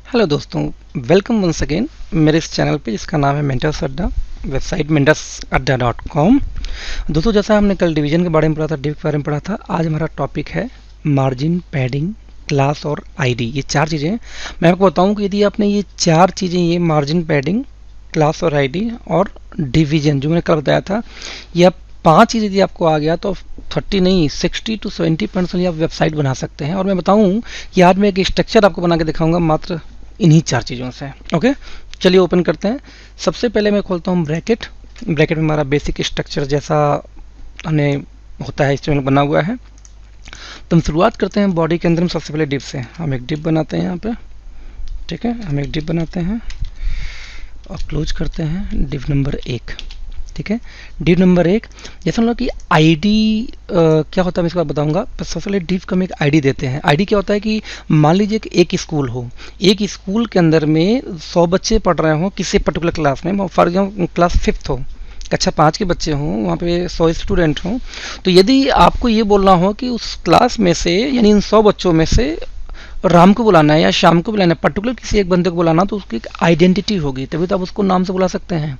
Hello दोस्तों, welcome once again मेरे इस चैनल पे जिसका नाम है मेंटर्स अड्डा। Website mentorsadda.com। दोस्तों, जैसा हमने कल डिवीजन के बारे में पढ़ा था, डिव के बारे में पढ़ा था, आज हमारा टॉपिक है मार्जिन, पैडिंग, क्लास और आईडी। ये चार चीज़ें हैं। मैं आपको बताऊं कि यदि आपने ये चार चीज़ें, ये मार्जिन, पैडिंग, क्लास और आईडी और डिवीजन जो मैंने कल बताया था, ये आप पाँच चीज़ यदि आपको आ गया तो 30 नहीं 60 to 70% आप वेबसाइट बना सकते हैं। और मैं बताऊं कि आज मैं एक स्ट्रक्चर आपको बना के दिखाऊंगा मात्र इन्हीं चार चीज़ों से। ओके, चलिए ओपन करते हैं। सबसे पहले मैं खोलता हूँ ब्रैकेट। ब्रैकेट में हमारा बेसिक स्ट्रक्चर जैसा हमने होता है इस में बना हुआ है। तो हम शुरुआत करते हैं बॉडी के अंदर में सबसे पहले डिव से। हम एक डिव बनाते हैं यहाँ पे, ठीक है। हम एक डिव बनाते हैं और क्लोज करते हैं डिव नंबर 1, ठीक है। डिव नंबर 1, जैसा हम लोग कि आईडी क्या होता है मैं इसके बाद बताऊंगा। पर सबसे पहले डिव का हम एक आईडी देते हैं। आईडी क्या होता है कि मान लीजिए कि एक स्कूल हो, एक स्कूल के अंदर में 100 बच्चे पढ़ रहे हो किसी पर्टिकुलर क्लास में। फॉर एग्जाम्पल क्लास 5th हो, कक्षा 5 के बच्चे हों, वहाँ पे 100 स्टूडेंट हों। तो यदि आपको ये बोलना हो कि उस क्लास में से, यानी इन 100 बच्चों में से राम को बुलाना है या शाम को बुलाना है, पर्टिकुलर किसी एक बंदे को बुलाना, तो उसकी एक आइडेंटिटी होगी, तभी तो आप उसको नाम से बुला सकते हैं।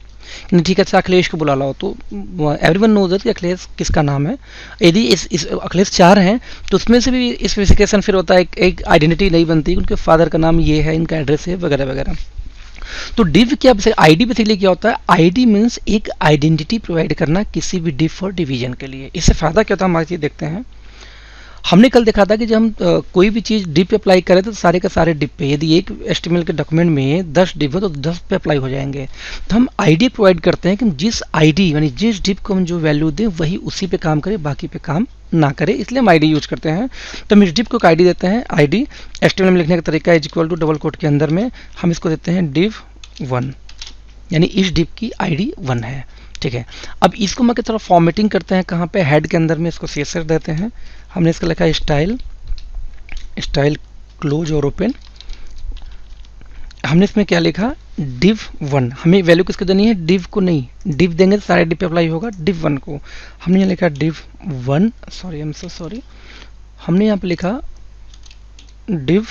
ठीक है, अच्छा अखिलेश को बुला लो, तो एवरीवन नोज दैट कि अखिलेश किसका नाम है। यदि इस अखिलेश 4 हैं तो उसमें से भी स्पेसिफिकेशन फिर होता है, एक आइडेंटिटी नहीं बनती, उनके फादर का नाम ये है, इनका एड्रेस है, वगैरह वगैरह। तो डिव क्या, आईडी बेसिकली क्या होता है? आईडी मीन्स एक आइडेंटिटी प्रोवाइड करना किसी भी डिव और डिवीजन के लिए। इससे फायदा क्या होता है हमारी चीज देखते हैं। हमने कल देखा था कि जब हम कोई भी चीज़ डिव पे अप्लाई करें तो सारे के सारे डिव पे, यदि एक एचटीएमएल के डॉक्यूमेंट में 10 डिव हो तो 10 पे अप्लाई हो जाएंगे। तो हम आईडी प्रोवाइड करते हैं कि जिस आईडी यानी जिस डिव को हम जो वैल्यू दें वही उसी पे काम करे, बाकी पे काम ना करे, इसलिए हम आईडी यूज करते हैं। तो हम इस डिव को आईडी देते हैं। आईडी एचटीएमएल में लिखने का तरीका है इक्वल टू डबल कोट के अंदर में हम इसको देते हैं डिव 1, यानी इस डिव की आईडी 1 है, ठीक है। अब इसको मैं किस तरह फॉर्मेटिंग करते हैं, कहाँ पे, हेड के अंदर में इसको सीएसआर देते हैं। हमने इसका लिखा है स्टाइल क्लोज और ओपन। हमने इसमें क्या लिखा, div 1। हमें वैल्यू किसको देनी है, div को नहीं। div देंगे तो सारे div पे अप्लाई होगा, div 1 को। हमने यहाँ लिखा div 1, sorry I am so sorry, हमने यहाँ पे लिखा div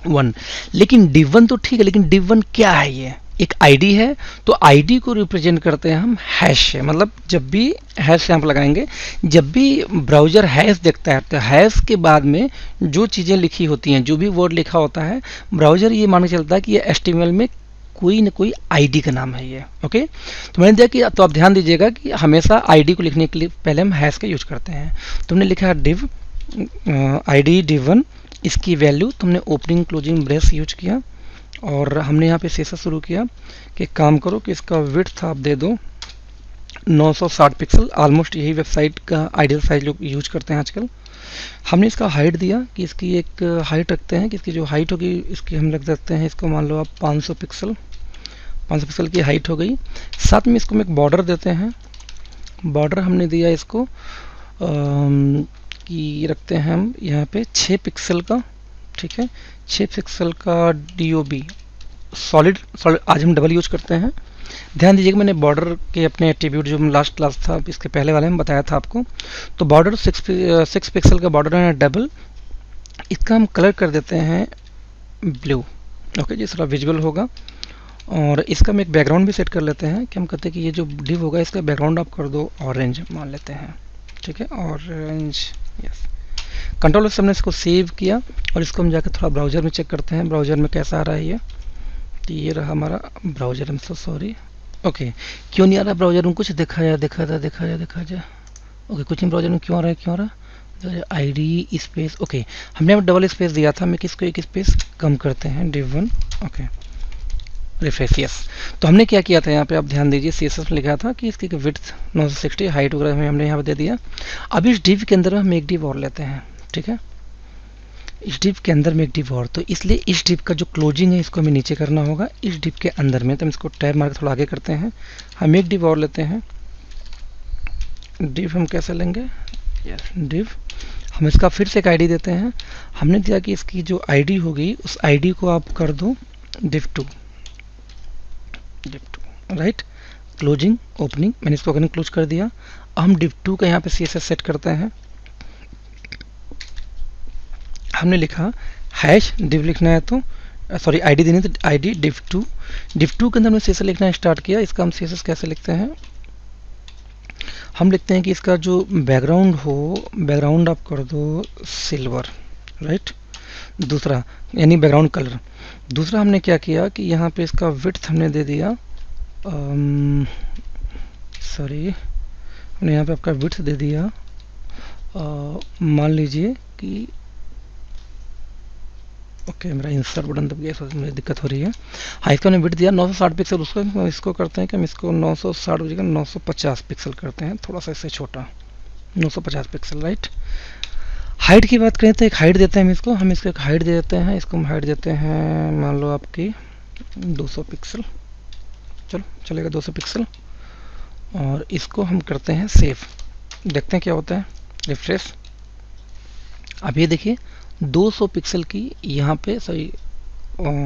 1। लेकिन div 1 तो ठीक है, लेकिन div 1 क्या है? ये एक आईडी है। तो आईडी को रिप्रेजेंट करते हैं हम हैश से, मतलब जब भी हैश यहाँ पर लगाएंगे, जब भी ब्राउजर हैश देखता है तो हैश के बाद में जो चीज़ें लिखी होती हैं, जो भी वर्ड लिखा होता है, ब्राउजर ये मान के चलता है कि ये एचटीएमएल में कोई न कोई आईडी का नाम है ये। ओके, तो मैंने देखा कि, तो आप ध्यान दीजिएगा कि हमेशा आईडी को लिखने के लिए पहले हम हैश का यूज करते हैं। तुमने लिखा डिव आईडी div 1, इसकी वैल्यू तुमने ओपनिंग क्लोजिंग ब्रेस यूज किया और हमने यहाँ पे सेसा शुरू किया कि काम करो कि इसका विड्थ आप दे दो 960 पिक्सल। ऑलमोस्ट यही वेबसाइट का आइडियल साइज लोग यूज करते हैं आजकल। हमने इसका हाइट दिया कि इसकी एक हाइट रखते हैं कि इसकी जो हाइट होगी इसकी हम रख सकते हैं, इसको मान लो आप 500 पिक्सल। 500 पिक्सल की हाइट हो गई। साथ में इसको हम एक बॉर्डर देते हैं। बॉर्डर हमने दिया इसको कि रखते हैं हम यहाँ पे 6 पिक्सल का, ठीक है। 6 पिक्सल का DOB सॉलिड। आज हम डबल यूज करते हैं। ध्यान दीजिएगा, मैंने बॉर्डर के अपने एट्रीब्यूट जो लास्ट क्लास था इसके पहले वाले में बताया था आपको। तो बॉर्डर 6 पिक्सल का बॉर्डर है डबल। इसका हम कलर कर देते हैं ब्लू, ओके, जिस तरह विजुअल होगा। और इसका हम एक बैकग्राउंड भी सेट कर लेते हैं कि हम कहते हैं कि ये जो डिव होगा इसका बैकग्राउंड आप कर दो ऑरेंज मान लेते हैं, ठीक है, ऑरेंज, यस। कंट्रोल से हमने इसको सेव किया और इसको हम जाकर थोड़ा ब्राउजर में चेक करते हैं ब्राउजर में कैसा आ रहा है ये। तो ये रहा हमारा ब्राउजर। हम सो सॉरी, ओके, क्यों नहीं आ रहा ब्राउजर में? कुछ देखा जाए। ओके, कुछ नहीं ब्राउजर में क्यों आ रहा है, क्यों आ रहा है? आईडी स्पेस, ओके, हमने डबल स्पेस दिया था, हम इसको एक स्पेस कम करते हैं, div 1, ओके, रिफ्रेश, यस। तो हमने क्या किया था यहाँ पे, आप ध्यान दीजिए, CSS में लिखा था कि इसकी विड्थ 960, हाइट वगैरह हमने यहाँ पे दे दिया। अब इस डिव के अंदर हम एक डिव और लेते हैं, ठीक है। इस डिव के अंदर में एक डिव और, तो इसलिए इस डिव का जो क्लोजिंग है इसको हमें नीचे करना होगा इस डिव के अंदर में। तो हम इसको टैब मार के थोड़ा आगे करते हैं। हम एक डिव और लेते हैं। डिव हम कैसे लेंगे, यस, डिव हम इसका फिर से एक आईडी देते हैं। हमने दिया कि इसकी जो आईडी होगी उस आईडी को आप कर दो div 2, राइट। क्लोजिंग ओपनिंग, मैंने इसको अगर क्लोज कर दिया। अब हम div 2 का यहाँ पे CSS सेट करते हैं। हमने लिखा हैश डिव लिखना है तो सॉरी आईडी देनी, तो आईडी div2, div2 के अंदर हमने CSS लिखना स्टार्ट किया। इसका हम CSS कैसे लिखते हैं, हम लिखते हैं कि इसका जो बैकग्राउंड हो, बैकग्राउंड आप कर दो सिल्वर, राइट। दूसरा यानी बैकग्राउंड कलर। दूसरा हमने क्या किया कि यहाँ पे इसका विड्थ हमने दे दिया, सॉरी हमने यहाँ पे आपका विड्थ दे दिया, मान लीजिए कि ओके मेरा इंसर्ट बटन दब गया, मुझे दिक्कत हो रही है। हाँ, इसका हमने विड्थ दिया 960 पिक्सल, उसको इसको करते हैं कि हम इसको 960 की जगह 950 पिक्सल करते हैं, थोड़ा सा इससे छोटा 950 पिक्सल, राइट। हाइट की बात करें तो एक हाइट देते हैं हम इसको एक हाइट दे देते हैं, इसको हम हाइट देते हैं मान लो आपकी 200 पिक्सल, चलो चलेगा 200 पिक्सल। और इसको हम करते हैं सेव, देखते हैं क्या होता है, रिफ्रेश। अब ये देखिए 200 पिक्सल की यहाँ पे सॉरी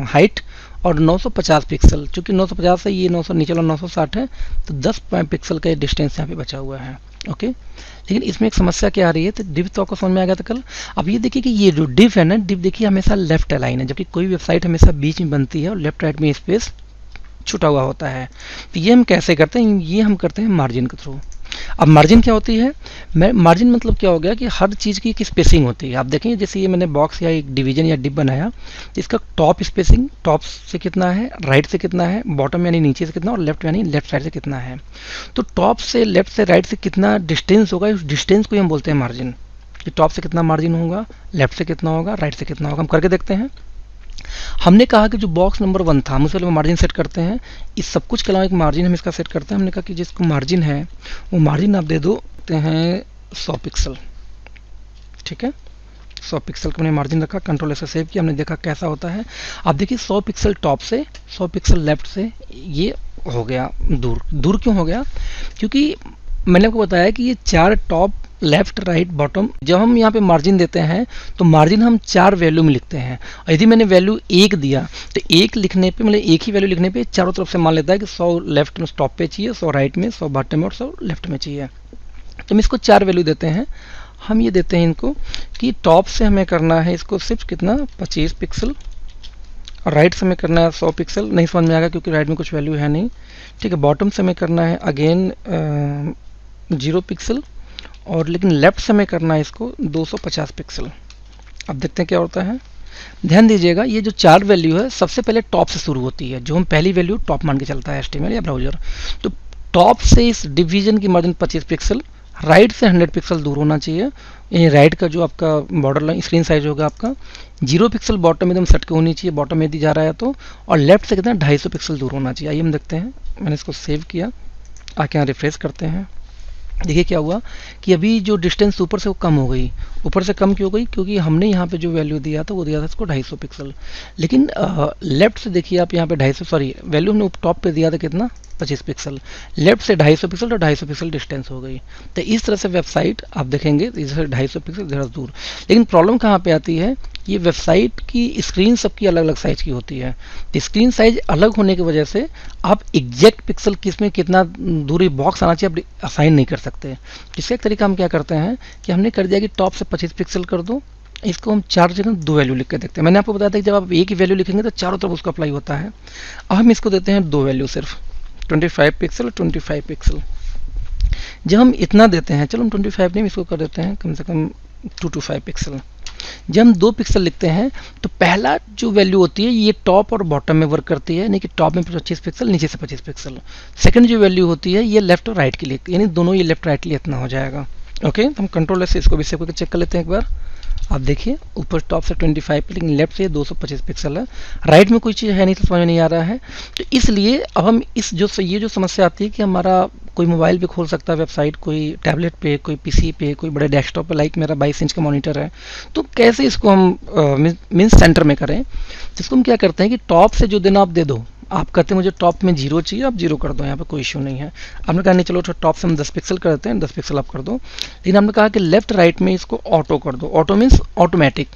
हाइट और 950 पिक्सल, चूँकि 950 है ये 900 नीचे वाला 960 है, तो 10 पिक्सल का डिस्टेंस यहाँ पे बचा हुआ है। ओके, लेकिन इसमें एक समस्या क्या आ रही है, तो डिव तो आपको समझ में आ गया था कल। अब ये देखिए कि ये जो डिव है ना, डिव देखिए हमेशा लेफ्ट अलाइन है, जबकि कोई वेबसाइट हमेशा बीच में बनती है और लेफ्ट राइट में स्पेस छुटा हुआ होता है। तो ये हम कैसे करते हैं, ये हम करते हैं मार्जिन के थ्रू। अब मार्जिन क्या होती है, मार्जिन मतलब क्या हो गया कि हर चीज़ की एक स्पेसिंग होती है। आप देखेंगे जैसे ये मैंने बॉक्स या एक डिवीजन या डिप बनाया, इसका टॉप स्पेसिंग टॉप से कितना है, राइट से कितना है, बॉटम यानी नीचे से कितना, और लेफ्ट यानी लेफ्ट साइड से कितना है। तो टॉप से लेफ्ट से राइट से कितना डिस्टेंस होगा, इस डिस्टेंस को हम बोलते हैं मार्जिन, कि टॉप से कितना मार्जिन होगा, लेफ्ट से कितना होगा, राइट से कितना होगा। हम करके देखते हैं। हमने कहा कि जो बॉक्स नंबर 1 था हम उसके लिए मार्जिन सेट करते हैं, इस सब कुछ के अलावा एक मार्जिन हम इसका सेट करते हैं। हमने कहा कि जिसको मार्जिन है वो मार्जिन आप दे दो हैं 100 पिक्सल, ठीक है। 100 पिक्सल का हमने मार्जिन रखा, कंट्रोल ऐसे सेव किया, हमने देखा कैसा होता है। आप देखिए 100 पिक्सल टॉप से, 100 पिक्सल लेफ्ट से, ये हो गया दूर। दूर क्यों हो गया, क्योंकि मैंने आपको बताया कि ये 4 टॉप लेफ्ट राइट बॉटम, जब हम यहाँ पे मार्जिन देते हैं तो मार्जिन हम 4 वैल्यू में लिखते हैं। और यदि मैंने वैल्यू 1 दिया तो 1 लिखने पे मतलब एक ही वैल्यू लिखने पे चारों तरफ से मान लेता है कि 100 लेफ्ट में टॉप पे चाहिए, 100 राइट में, 100 बॉटम में और 100 लेफ्ट में चाहिए। तो हम इसको 4 वैल्यू देते हैं। हम ये देते हैं इनको कि टॉप से हमें करना है इसको सिर्फ कितना 25 पिक्सल, और राइट से हमें करना है 100 पिक्सल, नहीं समझ में आएगा क्योंकि राइट में कुछ वैल्यू है नहीं, ठीक है। बॉटम से हमें करना है अगेन 0 पिक्सल, और लेकिन लेफ्ट से हमें करना है इसको 250 पिक्सल। अब देखते हैं क्या होता है। ध्यान दीजिएगा ये जो 4 वैल्यू है सबसे पहले टॉप से शुरू होती है, जो हम पहली वैल्यू टॉप मान के चलता है HTML या ब्राउजर। तो टॉप से इस डिवीजन की मार्जिन 25 पिक्सल, राइट से 100 पिक्सल दूर होना चाहिए। यानी राइट का जो आपका बॉर्डर लाइन स्क्रीन साइज होगा आपका 0 पिक्सल बॉटम एकदम सट के होनी चाहिए, बॉटम यदि जा रहा है तो, और लेफ्ट से कितना 250 पिक्सल दूर होना चाहिए। आइए हम देखते हैं, मैंने इसको सेव किया, आके यहाँ रिफ्रेश करते हैं। देखिए क्या हुआ कि अभी जो डिस्टेंस ऊपर से वो कम हो गई। ऊपर से कम क्यों हो गई, क्योंकि हमने यहाँ पे जो वैल्यू दिया था वो दिया था इसको 250 पिक्सल, लेकिन लेफ्ट से देखिए आप यहाँ पे 250 सॉरी वैल्यू हमने टॉप पे दिया था कितना 25 पिक्सल, लेफ्ट से 250 पिक्सल और 250 पिक्सल डिस्टेंस हो गई। तो इस तरह से वेबसाइट आप देखेंगे इधर 250 पिक्सल ज़रा दूर। लेकिन प्रॉब्लम कहाँ पे आती है, ये वेबसाइट की स्क्रीन सबकी अलग अलग साइज की होती है। तो स्क्रीन साइज अलग होने की वजह से आप एग्जैक्ट पिक्सल किस में कितना दूरी बॉक्स आना चाहिए आप असाइन नहीं कर सकते। इसका एक तरीका हम क्या करते हैं कि हमने कर दिया कि टॉप से 25 पिक्सल कर दो, इसको हम 4 जगह 2 वैल्यू लिख के देखते हैं। मैंने आपको बताया था कि जब आप एक ही वैल्यू लिखेंगे तो चारों तरफ उसका अप्लाई होता है। अब हम इसको देते हैं 2 वैल्यू सिर्फ 25 पिक्सल और 25 पिक्सल। जब हम इतना देते हैं, चलो हम 25 नहीं इसको कर देते हैं कम से कम 225 पिक्सल। जब हम 2 पिक्सल लिखते हैं तो पहला जो वैल्यू होती है ये टॉप और बॉटम में वर्क करती है, यानी कि टॉप में 25 पिक्सल नीचे से 25 पिक्सल। सेकंड जो वैल्यू होती है ये लेफ्ट और राइट के लिए, यानी दोनों ये लेफ्ट राइट के लिए इतना हो जाएगा। ओके, तो हम कंट्रोल से इसको भी सेव करके चेक कर लेते हैं एक बार। आप देखिए ऊपर टॉप से 25 पे, लेकिन लेफ्ट से 225 पिक्सल है, राइट में कोई चीज़ है नहीं तो समझ में नहीं आ रहा है। तो इसलिए अब हम इस जो ये जो समस्या आती है कि हमारा कोई मोबाइल पे खोल सकता है वेबसाइट, कोई टैबलेट पे, कोई पीसी पे, कोई बड़े डेस्कटॉप पे, लाइक मेरा 22 इंच का मॉनिटर है, तो कैसे इसको हम मीन्स सेंटर में करें। जिसको हम क्या करते हैं कि टॉप से जो देना आप दे दो, आप कहते हैं मुझे टॉप में 0 चाहिए, आप 0 कर दो, यहाँ पे कोई इश्यू नहीं है। आपने कहा नहीं चलो टॉप से हम 10 पिक्सल कर देते हैं, 10 पिक्सल आप कर दो। लेकिन हमने कहा कि लेफ्ट राइट में इसको ऑटो कर दो। ऑटो मीन्स ऑटोमेटिक,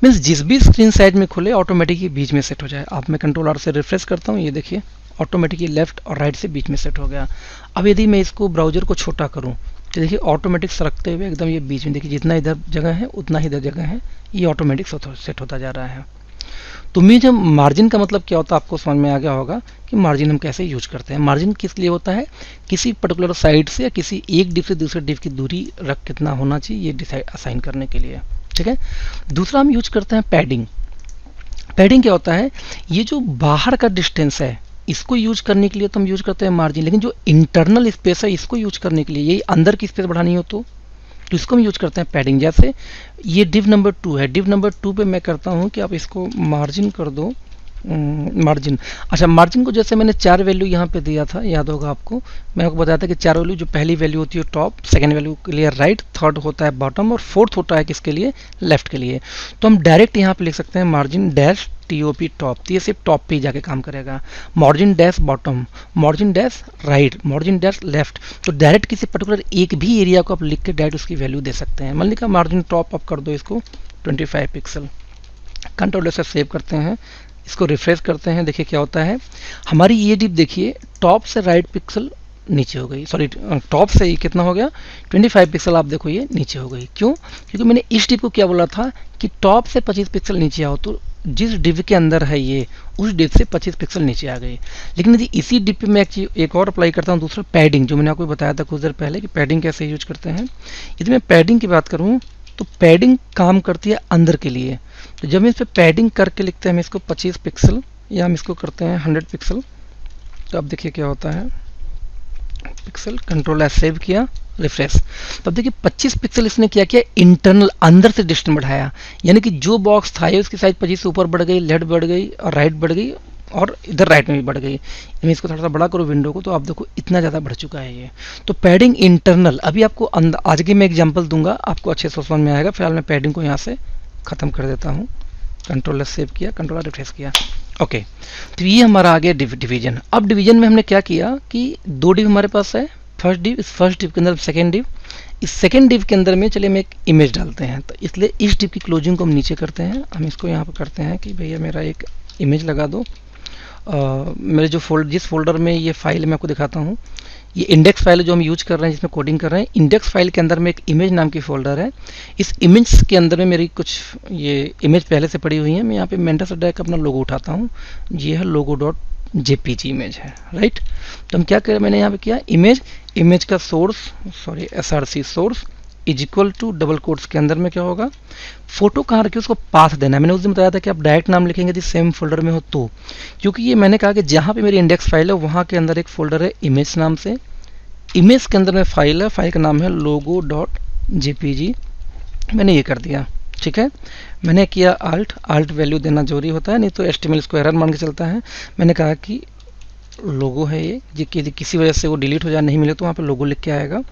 मीन्स जिस भी स्क्रीन साइड में खुले ऑटोमेटिक ही बीच में सेट हो जाए। आप मैं कंट्रोल R से रिफ्रेश करता हूँ, ये देखिए ऑटोमेटिक लेफ्ट और राइट से बीच में सेट हो गया। अब यदि मैं इसको ब्राउजर को छोटा करूँ तो देखिए ऑटोमेटिक सरकते हुए एकदम ये बीच में, देखिए जितना इधर जगह है उतना ही इधर जगह है, ये ऑटोमेटिक सेट होता जा रहा है। तो मुझे मार्जिन का मतलब क्या होता है आपको समझ में आ गया होगा कि मार्जिन हम कैसे यूज करते हैं। मार्जिन किस लिए होता है, किसी पर्टिकुलर साइड से या किसी एक डिव से दूसरे डिव की दूरी रख कितना होना चाहिए ये डिसाइड असाइन करने के लिए, ठीक है। दूसरा हम यूज करते हैं पैडिंग। पैडिंग क्या होता है, ये जो बाहर का डिस्टेंस है इसको यूज करने के लिए तो हम यूज करते हैं मार्जिन, लेकिन जो इंटरनल स्पेस है इसको यूज करने के लिए, यही अंदर की स्पेस बढ़ानी हो तो इसको हम यूज करते हैं पैडिंग। जैसे ये डिव नंबर 2 है, डिव नंबर 2 पे मैं करता हूँ कि आप इसको मार्जिन कर दो, मार्जिन। अच्छा, मार्जिन को जैसे मैंने 4 वैल्यू यहाँ पे दिया था, याद होगा आपको, मैं आपको बताया था कि 4 वैल्यू, जो पहली वैल्यू होती है टॉप, सेकंड वैल्यू के लिए राइट, थर्ड होता है बॉटम और फोर्थ होता है किसके लिए, लेफ्ट के लिए। तो हम डायरेक्ट यहाँ पे लिख सकते हैं मार्जिन डैश TOP टॉप, तो ये सिर्फ टॉप पे ही जाके काम करेगा। Margin dash bottom, margin dash right, margin dash left, तो डायरेक्ट किसी पर्टिकुलर एक भी एरिया को आप लिख के डायरेक्ट उसकी वैल्यू दे सकते हैं। मान लीजिए मार्जिन टॉप आप कर दो इसको 25 पिक्सल, कंट्रोल से सेव करते हैं, इसको रिफ्रेश करते हैं, देखिए क्या होता है, हमारी ये डिप देखिए टॉप से राइट पिक्सल नीचे हो गई, सॉरी टॉप से ही कितना हो गया 25 पिक्सल, आप देखो ये नीचे हो गई। क्यों, क्योंकि मैंने इस डिप को क्या बोला था कि टॉप से 25 पिक्सल नीचे आओ, तो जिस डिप के अंदर है ये उस डिप से 25 पिक्सल नीचे आ गई। लेकिन यदि इसी डिप पे मैं एक और अप्लाई करता हूँ, दूसरा पैडिंग, जो मैंने आपको बताया था कुछ देर पहले कि पैडिंग कैसे यूज करते हैं। यदि मैं पैडिंग की बात करूँ तो पैडिंग काम करती है अंदर के लिए, तो जब हम इस पर पैडिंग करके लिखते हैं हम इसको 25 पिक्सल या हम इसको करते हैं 100 पिक्सल, तो अब देखिए क्या होता है, पिक्सल, कंट्रोल एस सेव किया, रिफ्रेश, तो अब देखिए 25 पिक्सल इसने क्या किया, इंटरनल अंदर से डिस्टेंस बढ़ाया, यानी कि जो बॉक्स था उसकी साइज 25 से ऊपर बढ़ गई, लेफ्ट बढ़ गई और राइट बढ़ गई और इधर राइट में भी बढ़ गई। मैं इसको थोड़ा सा बड़ा करूँ विंडो को, तो आप देखो इतना ज़्यादा बढ़ चुका है ये। तो पैडिंग इंटरनल, अभी आपको आगे मैं एग्जांपल दूंगा, आपको अच्छे से समझ में आएगा। फिलहाल मैं पैडिंग को यहाँ से ख़त्म कर देता हूँ, कंट्रोल सेव किया, कंट्रोल रिफ्रेश किया, ओके। तो ये हमारा आ गया डिवीजन। अब डिवीजन में हमने क्या किया कि 2 डिव हमारे पास है, फर्स्ट डिव, इस फर्स्ट डिव के अंदर सेकेंड डिव, इस सेकेंड डिव के अंदर में चलिए मैं एक इमेज डालते हैं, तो इसलिए इस डिव की क्लोजिंग को हम नीचे करते हैं, हम इसको यहाँ पर करते हैं कि भैया मेरा एक इमेज लगा दो। मेरे जो जिस फोल्डर में ये फाइल मैं आपको दिखाता हूँ, ये इंडेक्स फाइल जो हम यूज कर रहे हैं, जिसमें कोडिंग कर रहे हैं, इंडेक्स फाइल के अंदर में एक इमेज नाम की फोल्डर है। इस इमेज के अंदर में मेरी कुछ ये इमेज पहले से पड़ी हुई है। मैं यहाँ पे मेंटस अड्डा का अपना लोगो उठाता हूँ, ये है logo.jpg इमेज है, राइट। तो हम क्या करें, मैंने यहाँ पे किया इमेज का source, sorry src source is equal to double quotes के अंदर में क्या होगा, फोटो कहाँ रखी उसको पाथ देना है। मैंने उस दिन बताया था कि आप डायरेक्ट नाम लिखेंगे यदि सेम फोल्डर में हो तो, क्योंकि ये मैंने कहा कि जहाँ पे मेरी इंडेक्स फाइल है वहाँ के अंदर एक फोल्डर है इमेज नाम से, इमेज के अंदर में फाइल है, फाइल का नाम है logo.jpg, मैंने ये कर दिया, ठीक है। मैंने किया आल्ट वैल्यू देना जरूरी होता है, नहीं तो HTML इसको एरर मान के चलता है। मैंने कहा कि लोगो है ये कि किसी वजह से वो डिलीट हो जाए, नहीं मिले तो वहाँ पे लोगो लिख के आएगा।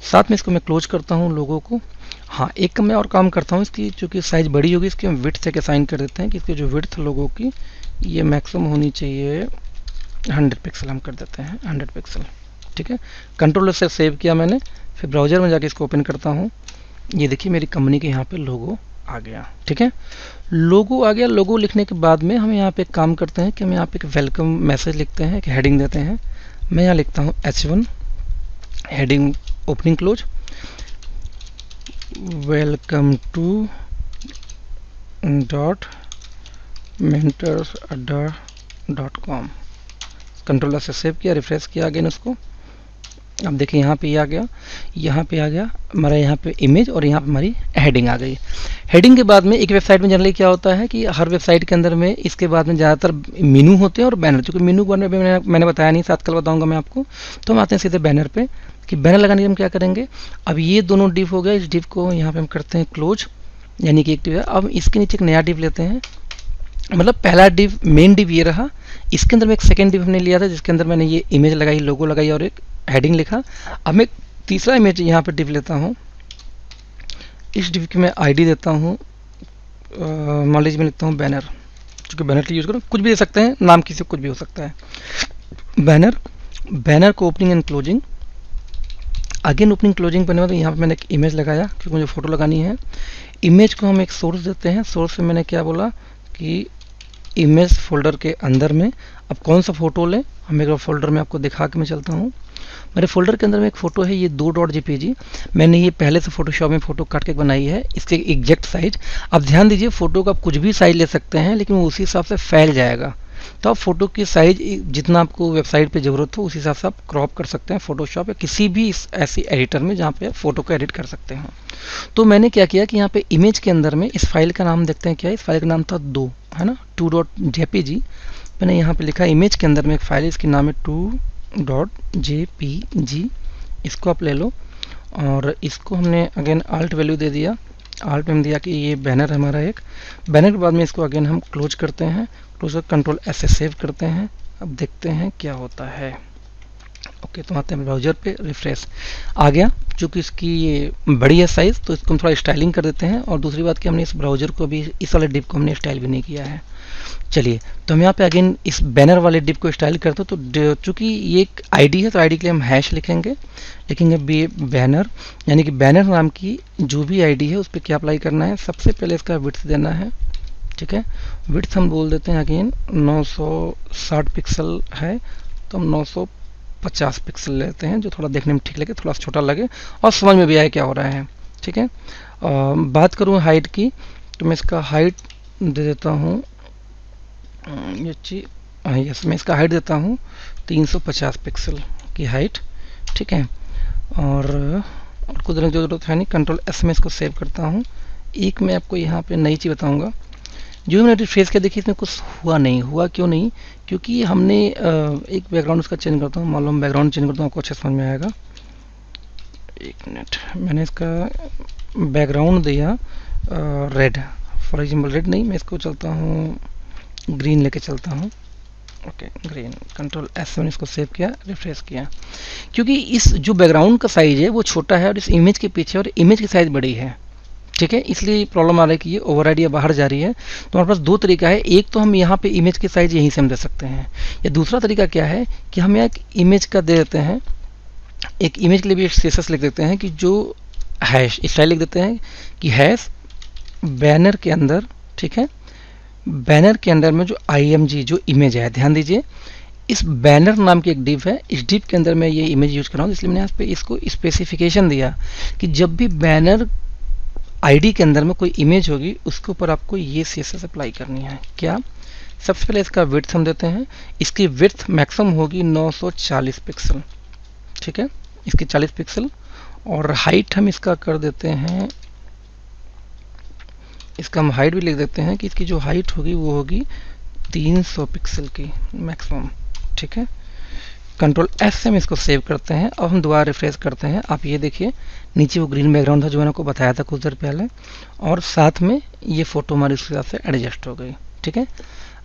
साथ में इसको मैं क्लोज करता हूँ लोगो को। हाँ, एक मैं और काम करता हूँ, इसकी चूँकि साइज़ बड़ी होगी इसकी हम विड्थ से असाइन कर देते हैं कि इसकी जो विड्थ लोगो की ये मैक्सिमम होनी चाहिए 100 पिक्सल, हम कर देते हैं 100 पिक्सल, ठीक है। कंट्रोल से सेव किया मैंने, फिर ब्राउज़र में जाके इसको ओपन करता हूँ। ये देखिए मेरी कंपनी के यहाँ पे लोगो आ गया, ठीक है। लोगो आ गया, लोगो लिखने के बाद में हम यहाँ पे एक काम करते हैं कि हम यहाँ पे एक वेलकम मैसेज लिखते हैं, एक हेडिंग देते हैं। मैं यहाँ लिखता हूँ H1 heading opening close, welcome to mentorsadda.com, controller से सेव किया, रिफ्रेश किया अगेन उसको। अब देखिए यहाँ पे आ गया, यहाँ पे आ गया हमारा, यहाँ पे इमेज और यहाँ पे हमारी हेडिंग आ गई। हेडिंग के बाद में एक वेबसाइट में जनरली क्या होता है कि हर वेबसाइट के अंदर में इसके बाद में ज़्यादातर मेनू होते हैं और बैनर, क्योंकि मेनू के बारे में मैंने बताया नहीं, साथ कल बताऊँगा मैं आपको। तो हम आते हैं सीधे बैनर पे, कि बैनर लगाने के हम क्या करेंगे, अब ये दोनों डिव हो गया, इस डिव को यहाँ पे हम करते हैं क्लोज, यानी कि एक डिव है। अब इसके नीचे एक नया डिव लेते हैं, मतलब पहला डिव मेन डिव ये रहा, इसके अंदर में एक सेकेंड डिव हमने लिया था जिसके अंदर मैंने ये इमेज लगाई, लोगो लगाई और एक हेडिंग लिखा। अब मैं तीसरा इमेज यहाँ पे डिव लेता हूँ, इस डिव की मैं आईडी देता हूँ, मान लीजिए मैं लिखता हूँ बैनर, क्योंकि बैनर का यूज़ करो, कुछ भी दे सकते हैं, नाम किसी कुछ भी हो सकता है। बैनर को opening and closing, again opening closing करने वाले, यहाँ पे मैंने एक इमेज लगाया क्योंकि मुझे फ़ोटो लगानी है। इमेज को हम एक सोर्स देते हैं, सोर्स में मैंने क्या बोला कि इमेज फोल्डर के अंदर में अब कौन सा फ़ोटो लें, हम एक फोल्डर में आपको दिखा के मैं चलता हूँ। मेरे फोल्डर के अंदर में एक फ़ोटो है, ये 2.jpg। मैंने ये पहले से फोटोशॉप में फ़ोटो काट के बनाई है, इसके एग्जैक्ट साइज। अब ध्यान दीजिए, फ़ोटो का आप कुछ भी साइज ले सकते हैं, लेकिन वो उसी हिसाब से फैल जाएगा। तो आप फोटो की साइज जितना आपको वेबसाइट पे ज़रूरत हो उस हिसाब से आप क्रॉप कर सकते हैं फोटोशॉप या किसी भी ऐसी एडिटर में जहाँ पे आप फोटो को एडिट कर सकते हैं। तो मैंने क्या किया कि यहाँ पे इमेज के अंदर में इस फाइल का नाम देखते हैं क्या है। इस फाइल का नाम था 2, है ना, 2.jpg। मैंने यहाँ पे लिखा इमेज के अंदर में एक फाइल है, इसकी नाम है 2.jpg। इसको आप ले लो और इसको हमने अगेन आल्ट वैल्यू दे दिया। आल्ट में दिया कि ये बैनर हमारा एक। बैनर के बाद में इसको अगेन हम क्लोज करते हैं, क्लोज कंट्रोल एस से सेव करते हैं। अब देखते हैं क्या होता है। ओके, तो आते हैं ब्राउजर पे, रिफ्रेश आ गया। चूँकि इसकी ये बड़ी है साइज़, तो इसको हम थोड़ा स्टाइलिंग कर देते हैं। और दूसरी बात कि हमने इस ब्राउजर को भी, इस वाले डिप को हमने स्टाइल भी नहीं किया है। चलिए, तो हम यहाँ पे अगेन इस बैनर वाले डिप को स्टाइल करते हैं। तो चूँकि ये एक आईडी है, तो आईडी के लिए हम हैश लिखेंगे बी बैनर, यानी कि बैनर नाम की जो भी आईडी है उस पर क्या अप्लाई करना है। सबसे पहले इसका विड्थ देना है, ठीक है। विड्थ हम बोल देते हैं अगेन 960 पिक्सल है, तो हम 950 पिक्सल लेते हैं, जो थोड़ा देखने में ठीक लगे, थोड़ा छोटा लगे और समझ में भी आए क्या हो रहा है, ठीक है। बात करूँ हाइट की, तो मैं इसका हाइट दे देता हूँ, यस, मैं इसका हाइट देता हूँ 350 पिक्सल की हाइट, ठीक है। और कुछ देने की जरूरत है नहीं, कंट्रोल एस में इसको सेव करता हूँ। एक मैं आपको यहाँ पे नई चीज़ बताऊँगा, जो मैंने रिफ्रेश किया, देखिए इसमें कुछ हुआ क्यों नहीं, क्योंकि हमने एक बैकग्राउंड उसका चेंज करता हूँ, मालूम बैकग्राउंड चेंज करता हूँ, आपको अच्छा समझ में आएगा। एक मिनट, मैंने इसका बैकग्राउंड दिया रेड, फॉर एग्जांपल रेड नहीं, मैं इसको चलता हूँ ग्रीन लेके चलता हूँ। ओके, ग्रीन, कंट्रोल एस मैंने इसको सेव किया, रिफ्रेश किया। क्योंकि इस जो बैकग्राउंड का साइज है वो छोटा है और इस इमेज के पीछे और इमेज की साइज बड़ी है, ठीक है, इसलिए प्रॉब्लम आ रहा है कि ये ओवरराइड या बाहर जा रही है। तो हमारे पास दो तरीका है। एक तो हम यहाँ पे इमेज की साइज यहीं से हम दे सकते हैं, या दूसरा तरीका क्या है कि हम यहाँ एक इमेज का दे देते हैं, एक इमेज के लिए भी सीएसएस लिख देते हैं कि जो हैश स्टाइल लिख देते हैं कि हैश बैनर के अंदर, ठीक है, बैनर के अंदर में जो IMG जो इमेज है, ध्यान दीजिए इस बैनर नाम की एक डिव है, इस डिव के अंदर मैं ये इमेज यूज कर रहा हूँ, इसलिए मैंने यहाँ पे इसको स्पेसिफिकेशन दिया कि जब भी बैनर आईडी के अंदर में कोई इमेज होगी उसके ऊपर आपको ये CSS अप्लाई करनी है। क्या, सबसे पहले इसका विड्थ हम देते हैं, इसकी विड्थ मैक्सिमम होगी 940 पिक्सल, ठीक है, इसकी 40 पिक्सल। और हाइट हम इसका कर देते हैं, इसका हम हाइट भी लिख देते हैं कि इसकी जो हाइट होगी वो होगी 300 पिक्सल की मैक्सिमम, ठीक है। कंट्रोल एस से हम इसको सेव करते हैं और हम दोबारा रिफ्रेश करते हैं। आप ये देखिए नीचे वो ग्रीन बैकग्राउंड था जो मैंने आपको बताया था कुछ देर पहले, और साथ में ये फोटो हमारी उसके हिसाब से एडजस्ट हो गई, ठीक है।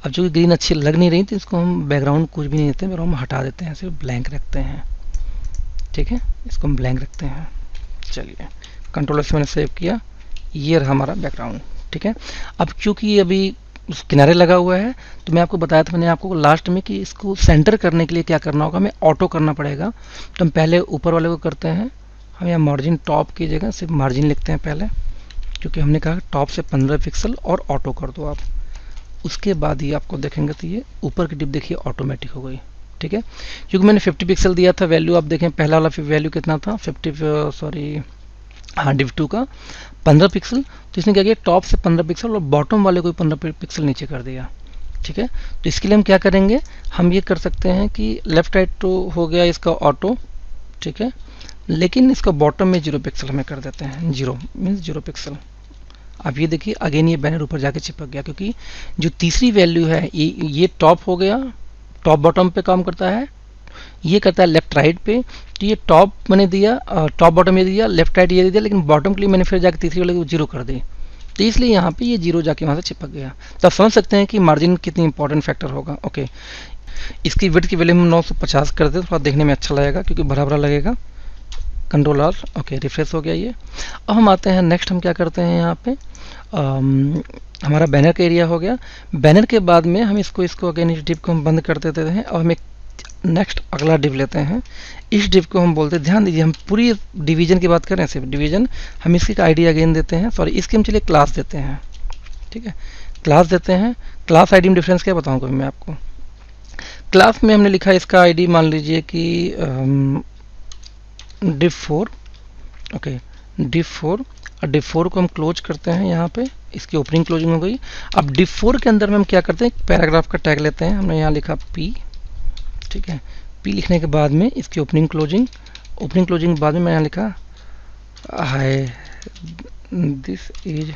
अब जो ग्रीन अच्छी लग नहीं रही थी, इसको हम बैकग्राउंड कुछ भी नहीं देते, बैकग्राउंड हम हटा देते हैं, सिर्फ ब्लैंक रखते हैं, ठीक है, इसको हम ब्लैंक रखते हैं। चलिए, कंट्रोल एस मैंने सेव किया, ये रहा हमारा बैकग्राउंड, ठीक है। अब क्योंकि अभी उस किनारे लगा हुआ है, तो मैं आपको बताया था मैंने आपको लास्ट में कि इसको सेंटर करने के लिए क्या करना होगा, हमें ऑटो करना पड़ेगा। तो हम पहले ऊपर वाले को करते हैं, हम यहाँ मार्जिन टॉप की जगह सिर्फ मार्जिन लिखते हैं पहले, क्योंकि हमने कहा टॉप से 15 पिक्सल और ऑटो कर दो आप। उसके बाद ही आपको देखेंगे तो ये ऊपर की डिप देखिए ऑटोमेटिक हो गई, ठीक है। क्योंकि मैंने 50 पिक्सल दिया था वैल्यू, आप देखें पहला वाला वैल्यू कितना था, डिव 2 का 15 पिक्सल। तो इसने क्या किया, टॉप से 15 पिक्सल और बॉटम वाले को 15 पिक्सल नीचे कर दिया, ठीक है। तो इसके लिए हम क्या करेंगे, हम ये कर सकते हैं कि लेफ्ट राइट तो हो गया इसका ऑटो, ठीक है, लेकिन इसका बॉटम में 0 पिक्सल हमें कर देते हैं, 0 मीन्स 0 पिक्सल। अब ये देखिए अगेन ये बैनर ऊपर जाके चिपक गया, क्योंकि जो तीसरी वैल्यू है ये टॉप हो गया, टॉप बॉटम पे काम करता है, ये करता है लेफ्ट राइट पे। तो ये टॉप मैंने दिया, टॉप बॉटम ये दिया, लेफ्ट राइट ये दे दिया, लेकिन बॉटम के लिए मैंने फिर जाकर तीसरी वाले को 0 कर दी, तो इसलिए यहाँ पे ये 0 जाके वहाँ से चिपक गया। तो आप समझ सकते हैं कि मार्जिन कितनी इंपॉर्टेंट फैक्टर होगा। ओके, इसकी विड्थ की वैल्यू हम 950 कर दें, थोड़ा देखने में अच्छा लगेगा क्योंकि भरा भरा लगेगा। कंट्रोल आर, ओके, रिफ्रेश हो गया ये। अब हम आते हैं नेक्स्ट, हम क्या करते हैं यहाँ पे हमारा बैनर का एरिया हो गया। बैनर के बाद में हम इसको अगेन इस डिव को हम बंद कर देते हैं और हम एक नेक्स्ट अगला डिव लेते हैं। इस डिव को हम बोलते हैं, ध्यान दीजिए हम पूरी डिवीजन की बात करें, सिर्फ डिवीजन, हम इसकी आईडी अगेन देते हैं, सॉरी इसके हम चलिए क्लास देते हैं, ठीक है, क्लास देते हैं। क्लास आईडी में डिफरेंस क्या बताऊंगा मैं आपको। क्लास में हमने लिखा इसका आईडी मान लीजिए कि div 4, ओके div 4, और div 4 को हम क्लोज करते हैं। यहाँ पे इसकी ओपनिंग क्लोजिंग हो गई। अब div 4 के अंदर में हम क्या करते हैं, एक पैराग्राफ का टैग लेते हैं। हमने यहाँ लिखा p, ठीक है। p लिखने के बाद में इसकी ओपनिंग क्लोजिंग के बाद में मैं यहाँ लिखा hi this is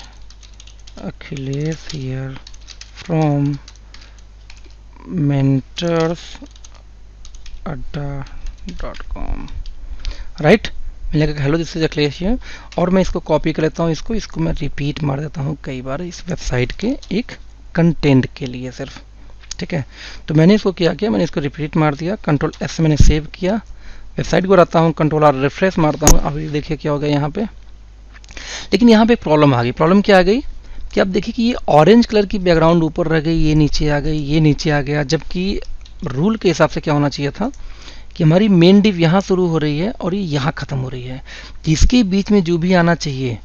Akhilesh here from mentorsadda.com, right. मैंने कहा hello this is Akhilesh here, और मैं इसको कॉपी कर लेता हूँ, इसको मैं रिपीट मार देता हूँ कई बार इस वेबसाइट के एक कंटेंट के लिए सिर्फ, ठीक है। तो मैंने इसको क्या मैंने इसको रिपीट मार दिया, कंट्रोल एस से मैंने सेव किया, वेबसाइट को रहता हूँ, कंट्रोल आर रिफ्रेश मारता हूँ। अभी देखिए क्या हो गया यहाँ पे। लेकिन यहाँ पे प्रॉब्लम आ गई। प्रॉब्लम क्या आ गई कि आप देखिए कि ये ऑरेंज कलर की बैकग्राउंड ऊपर रह गई, ये नीचे आ गई, ये नीचे आ गया, जबकि रूल के हिसाब से क्या होना चाहिए था कि हमारी मेन डिव यहाँ शुरू हो रही है और ये यहाँ ख़त्म हो रही है, जिसके बीच में जो भी आना चाहिए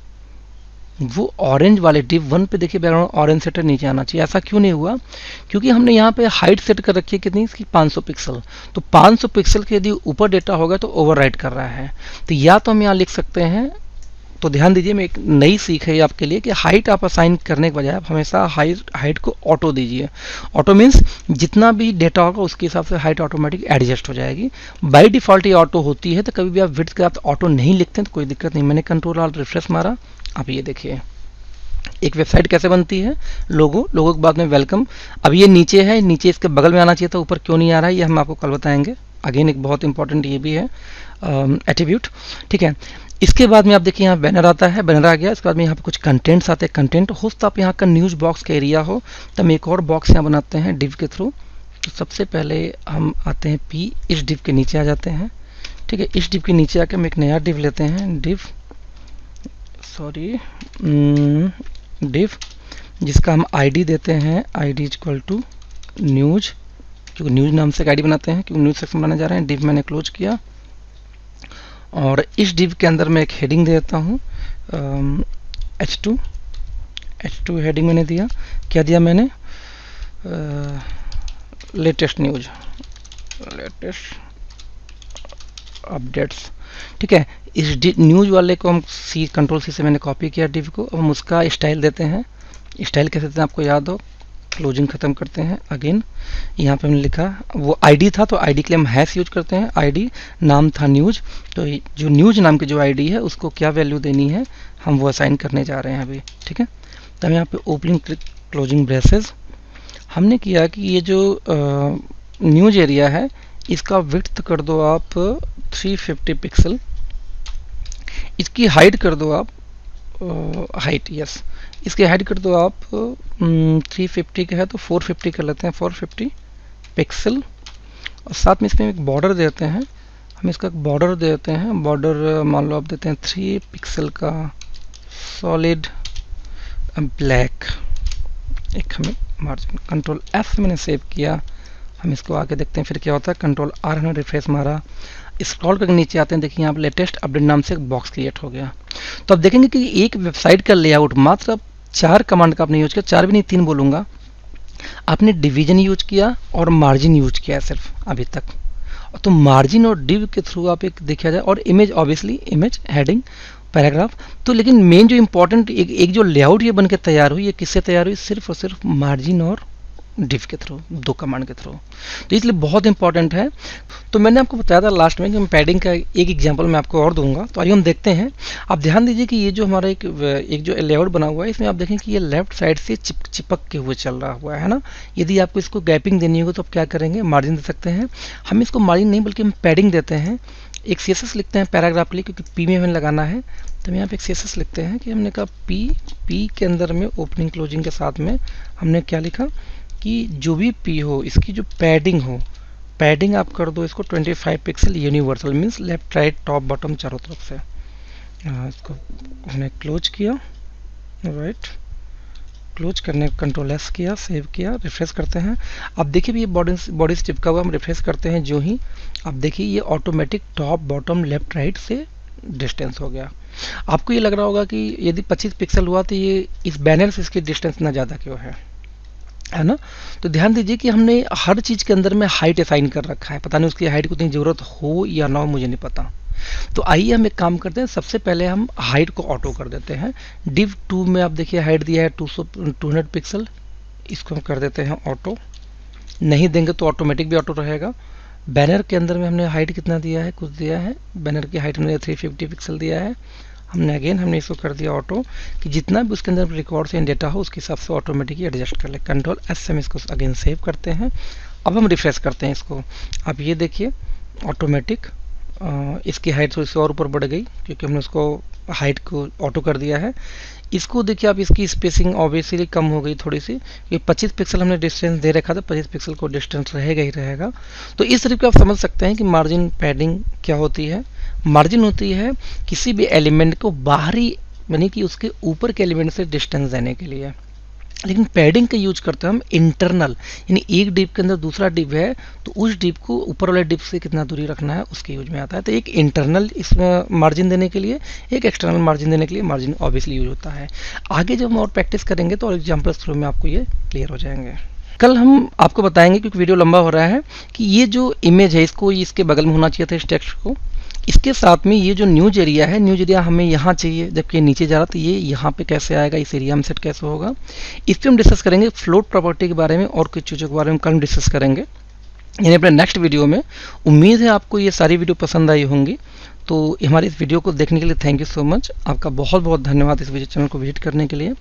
वो ऑरेंज वाले डिव 1 पे देखिए बैकग्राउंड ऑरेंज सेटर नीचे आना चाहिए। ऐसा क्यों नहीं हुआ? क्योंकि हमने यहाँ पे हाइट सेट कर रखी है कितनी, इसकी 500 पिक्सल। तो 500 पिक्सल के यदि ऊपर डेटा होगा तो ओवरराइट कर रहा है। तो या तो हम यहाँ लिख सकते हैं, तो ध्यान दीजिए, मैं एक नई सीख है आपके लिए कि हाइट आप असाइन करने के बजाय आप हमेशा हाइट को ऑटो दीजिए। ऑटो मीन्स जितना भी डेटा होगा उसके हिसाब से हाइट ऑटोमेटिक एडजस्ट हो जाएगी। बाय डिफॉल्ट ये ऑटो होती है, तो कभी भी आप विड्थ के साथ ऑटो नहीं लिखते हैं तो कोई दिक्कत नहीं। मैंने कंट्रोल आल्ट रिफ्रेश मारा, अब ये देखिए एक वेबसाइट कैसे बनती है। लोगो के बाद में वेलकम। अब ये नीचे है, नीचे इसके बगल में आना चाहिए था, ऊपर क्यों नहीं आ रहा है ये हम आपको कल बताएंगे। अगेन एक बहुत इंपॉर्टेंट ये भी है एट्रीब्यूट, ठीक है। इसके बाद में आप देखिए यहाँ बैनर आता है, बैनर आ गया। इसके बाद में यहाँ पे कुछ कंटेंट्स आते हैं। कंटेंट हो तो आप यहाँ का न्यूज़ बॉक्स का एरिया हो, तो हम एक और बॉक्स यहाँ बनाते हैं डिव के थ्रू। तो सबसे पहले हम आते हैं पी, इस डिव के नीचे आ जाते हैं, ठीक है। इस डिव के नीचे आकर हम एक नया डिव लेते हैं, डिव जिसका हम आईडी देते हैं, आईडी इक्वल टू न्यूज, क्योंकि न्यूज नाम से एक आईडी बनाते हैं, क्योंकि न्यूज सेक्शन बनाने जा रहे हैं। डिव मैंने क्लोज किया और इस डिव के अंदर मैं एक हेडिंग दे देता हूँ, H2 हेडिंग मैंने दिया। क्या दिया मैंने, लेटेस्ट न्यूज, लेटेस्ट अपडेट्स, ठीक है। इस न्यूज वाले को हम कंट्रोल सी से मैंने कॉपी किया डिव को। अब हम उसका स्टाइल देते हैं। स्टाइल कैसे देते हैं आपको याद हो, क्लोजिंग खत्म करते हैं। अगेन यहाँ पे हमने लिखा, वो आईडी था तो आईडी के लिए हम हैश यूज करते हैं। आईडी नाम था न्यूज, तो जो न्यूज नाम की जो आईडी है उसको क्या वैल्यू देनी है हम वो असाइन करने जा रहे हैं अभी, ठीक है। तो हम यहाँ पे ओपनिंग क्लोजिंग ब्रेसेस हमने किया कि ये जो न्यूज एरिया है इसका विड्थ कर दो आप 350 पिक्सल, इसकी हाइट कर दो आप हाइट, यस, इसकी हाइट कर दो आप 350 का है तो 450 कर लेते हैं, 450 पिक्सल। और साथ में इसमें एक बॉर्डर देते हैं, हम इसका बॉर्डर देते हैं। बॉर्डर मान लो आप देते हैं 3 पिक्सल का सॉलिड ब्लैक, एक हमें मार्जिन। कंट्रोल एफ मैंने सेव किया, हम इसको आके देखते हैं फिर क्या होता है। कंट्रोल आर हमने रिफ्रेश मारा, स्क्रॉल करके नीचे आते हैं, देखिए यहाँ पे लेटेस्ट अपडेट नाम से एक बॉक्स क्रिएट हो गया। तो आप देखेंगे कि एक वेबसाइट का लेआउट मात्र 4 कमांड का आपने यूज किया, 4 भी नहीं 3 बोलूँगा। आपने डिवीजन यूज किया और मार्जिन यूज किया सिर्फ अभी तक। तो मार्जिन और डिव के थ्रू आप एक देखा जाए, और image obviously image heading paragraph. तो लेकिन मेन जो इंपॉर्टेंट एक जो लेआउट ये बन के तैयार हुई, ये किससे तैयार हुई, सिर्फ और सिर्फ मार्जिन और डिव के थ्रू, 2 कमांड के थ्रू। तो इसलिए बहुत इंपॉर्टेंट है। तो मैंने आपको बताया था लास्ट में कि मैं पैडिंग का एक एग्जांपल मैं आपको और दूंगा। तो आइए हम देखते हैं। आप ध्यान दीजिए कि ये जो हमारा एक जो लेआउट बना हुआ है, इसमें आप देखें कि ये लेफ्ट साइड से चिपक के हुए चल रहा हुआ है ना। यदि आपको इसको गैपिंग देनी होगी तो आप क्या करेंगे, मार्जिन दे सकते हैं। हम इसको मार्जिन नहीं बल्कि हम पैडिंग देते हैं। एक CSS लिखते हैं पैराग्राफ के लिए, क्योंकि पी में हमें लगाना है। तो हम यहाँ पे एक CSS लिखते हैं कि हमने कहा पी के अंदर में ओपनिंग क्लोजिंग के साथ में हमने क्या लिखा कि जो भी पी हो इसकी जो पैडिंग हो, पैडिंग आप कर दो इसको 25 pixel universal, means left right top bottom चारों तरफ से। इसको हमने क्लोज किया, राइट, क्लोज करने कंट्रोल एस किया, सेव किया, रिफ्रेश करते हैं। अब देखिए भी ये बॉडी से चिपका हुआ, हम रिफ्रेश करते हैं जो ही, अब देखिए ये automatic top bottom left right से डिस्टेंस हो गया। आपको ये लग रहा होगा कि यदि 25 पिक्सल हुआ तो ये इस बैनर से इसकी डिस्टेंस ना ज़्यादा क्यों है ना। तो ध्यान दीजिए कि हमने हर चीज़ के अंदर में हाइट असाइन कर रखा है। पता नहीं उसकी हाइट को इतनी ज़रूरत हो या ना हो, मुझे नहीं पता। तो आइए हम एक काम करते हैं, सबसे पहले हम हाइट को ऑटो कर देते हैं। div 2 में आप देखिए हाइट दिया है 200 पिक्सल, इसको हम कर देते हैं ऑटो। नहीं देंगे तो ऑटोमेटिक भी ऑटो रहेगा। बैनर के अंदर में हमने हाइट कितना दिया है, कुछ दिया है, बैनर की हाइट हमने 350 पिक्सल दिया है। हमने इसको कर दिया ऑटो कि जितना भी उसके अंदर रिकॉर्ड से डेटा हो उसके हिसाब से ऑटोमेटिक एडजस्ट कर ले। कंट्रोल एस से हम इसको अगेन सेव करते हैं। अब हम रिफ्रेश करते हैं इसको। आप ये देखिए ऑटोमेटिक इसकी हाइट थोड़ी सी और ऊपर बढ़ गई क्योंकि हमने उसको हाइट को ऑटो कर दिया है। इसको देखिए आप, इसकी स्पेसिंग ऑब्वियसली कम हो गई थोड़ी सी, ये 25 पिक्सल हमने डिस्टेंस दे रखा था, 25 पिक्सल को डिस्टेंस रहेगा ही रहेगा। तो इस तरीके आप समझ सकते हैं कि मार्जिन पैडिंग क्या होती है। मार्जिन होती है किसी भी एलिमेंट को बाहरी यानी कि उसके ऊपर के एलिमेंट से डिस्टेंस देने के लिए। लेकिन पैडिंग का यूज करते हैं हम इंटरनल, यानी एक डिप के अंदर दूसरा डिप है तो उस डिप को ऊपर वाले डिप से कितना दूरी रखना है उसके यूज में आता है। तो एक इंटरनल इसमें मार्जिन देने के लिए, एक एक्सटर्नल मार्जिन देने के लिए मार्जिन ऑब्वियसली यूज होता है। आगे जब हम और प्रैक्टिस करेंगे तो और एग्जाम्पल्स थ्रू में आपको ये क्लियर हो जाएंगे। कल हम आपको बताएंगे, क्योंकि वीडियो लंबा हो रहा है, कि ये जो इमेज है इसको इसके बगल में होना चाहिए था इस टेक्स्ट को। इसके साथ में ये जो न्यूज एरिया है, न्यूज एरिया हमें यहाँ चाहिए जबकि नीचे जा रहा, तो ये यहाँ पे कैसे आएगा, इस एरिया में सेट कैसे होगा, इस पर हम डिस्कस करेंगे। फ्लोट प्रॉपर्टी के बारे में और कुछ चीज़ों के बारे में कल हम डिस्कस करेंगे यानी अपने नेक्स्ट वीडियो में। उम्मीद है आपको ये सारी वीडियो पसंद आई होंगी। तो हमारे इस वीडियो को देखने के लिए थैंक यू सो मच, आपका बहुत बहुत धन्यवाद इस वीडियो चैनल को विजिट करने के लिए।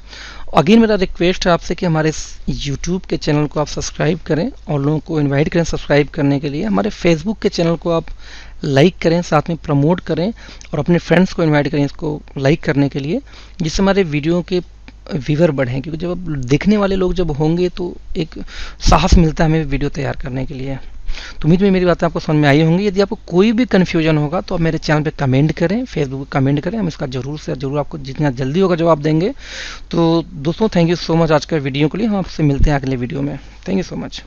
अगेन मेरा रिक्वेस्ट है आपसे कि हमारे इस यूट्यूब के चैनल को आप सब्सक्राइब करें और लोगों को इनवाइट करें सब्सक्राइब करने के लिए। हमारे फेसबुक के चैनल को आप लाइक करें, साथ में प्रमोट करें और अपने फ्रेंड्स को इनवाइट करें इसको लाइक करने के लिए, जिससे हमारे वीडियो के व्यूअर बढ़ें। क्योंकि जब देखने वाले लोग जब होंगे तो एक साहस मिलता है हमें वीडियो तैयार करने के लिए। तो उम्मीद में मेरी बातें आपको समझ में आई होंगी। यदि आपको कोई भी कन्फ्यूजन होगा तो आप मेरे चैनल पे कमेंट करें, फेसबुक पे कमेंट करें, हम इसका जरूर से जरूर आपको जितना जल्दी होगा जवाब देंगे। तो दोस्तों थैंक यू सो मच आज के वीडियो के लिए। हम आपसे मिलते हैं अगले वीडियो में। Thank you so much.